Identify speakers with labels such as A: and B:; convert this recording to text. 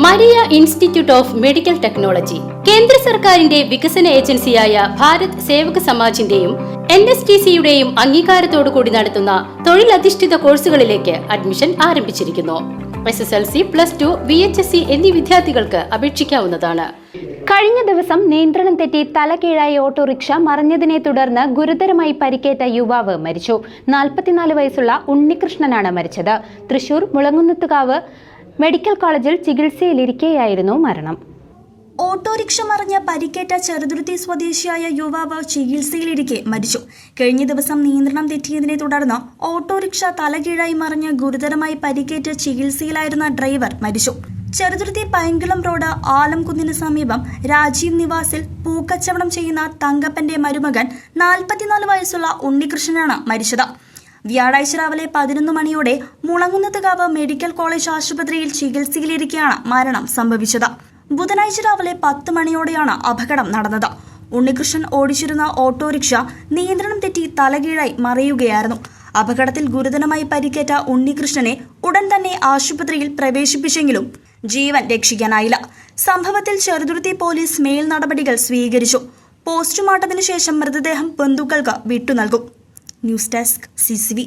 A: Maria institute of medical technology കേന്ദ്ര സർക്കാരിന്റെ വികസന ഏജൻസിയായ ഭാരത് സേവക സമാജിന്റെയും NSTCയുടെയും അംഗീകാരത്തോടുകൂടി നടത്തുന്ന തൊഴിലധിഷ്ഠിത കോഴ്സുകളിലേക്ക് അഡ്മിഷൻ ആരംഭിച്ചിരിക്കുന്നു. SSLC, +2, VHSC എന്നീ വിദ്യാർത്ഥികൾക്ക് അപേക്ഷിക്കാവുന്നതാണ്.
B: കഴിഞ്ഞ ദിവസം നിയന്ത്രണം തെറ്റി തലകീഴായ ഓട്ടോറിക്ഷ മറിഞ്ഞതിനെ തുടർന്ന് ഗുരുതരമായി പരിക്കേറ്റ യുവാവ് മരിച്ചു. 44 വയസ്സുള്ള ഉണ്ണികൃഷ്ണനാണ് മരിച്ചത്. തൃശൂർ മുളങ്ങുന്നത്തുകാവ് മെഡിക്കൽ കോളേജിൽ ചികിത്സയിലിരിക്കെയായിരുന്നു മരണം.
C: ഓട്ടോറിക്ഷ മറിഞ്ഞ് പരിക്കേറ്റ ചെറുതുരുത്തി സ്വദേശിയായ യുവാവ് ചികിത്സയിലിരിക്കെ മരിച്ചു. കഴിഞ്ഞ ദിവസം നിയന്ത്രണം തെറ്റിയതിനെ തുടർന്ന് ഓട്ടോറിക്ഷ തലകീഴായി മറിഞ്ഞ് ഗുരുതരമായി പരിക്കേറ്റ് ചികിത്സയിലായിരുന്ന ഡ്രൈവർ മരിച്ചു. ചെറുതുരുത്തി പൈങ്കുളം റോഡ് ആലംകുന്നിന് സമീപം രാജീവ് നിവാസിൽ പൂക്കച്ചവടം ചെയ്യുന്ന തങ്കപ്പന്റെ മരുമകൻ 44 വയസ്സുള്ള ഉണ്ണികൃഷ്ണനാണ് മരിച്ചത്. വ്യാഴാഴ്ച രാവിലെ 11 മണിയോടെ മുളങ്ങുന്നത്തുകാവ് മെഡിക്കൽ കോളേജ് ആശുപത്രിയിൽ ചികിത്സയിലിരിക്കെയാണ് മരണം സംഭവിച്ചത്. ബുധനാഴ്ച രാവിലെ 10 മണിയോടെയാണ് അപകടം നടന്നത്. ഉണ്ണികൃഷ്ണൻ ഓടിച്ചിരുന്ന ഓട്ടോറിക്ഷ നിയന്ത്രണം തെറ്റി തലകീഴായി മറിയുകയായിരുന്നു. അപകടത്തിൽ ഗുരുതരമായി പരിക്കേറ്റ ഉണ്ണികൃഷ്ണനെ ഉടൻ തന്നെ ആശുപത്രിയിൽ പ്രവേശിപ്പിച്ചെങ്കിലും ജീവൻ രക്ഷിക്കാനായില്ല. സംഭവത്തിൽ ചെറുതുരുത്തി പോലീസ് മേൽ നടപടികൾ സ്വീകരിച്ചു. പോസ്റ്റ്മോർട്ടത്തിനു ശേഷം മൃതദേഹം ബന്ധുക്കൾക്ക് വിട്ടുനൽകും. News desk CCV.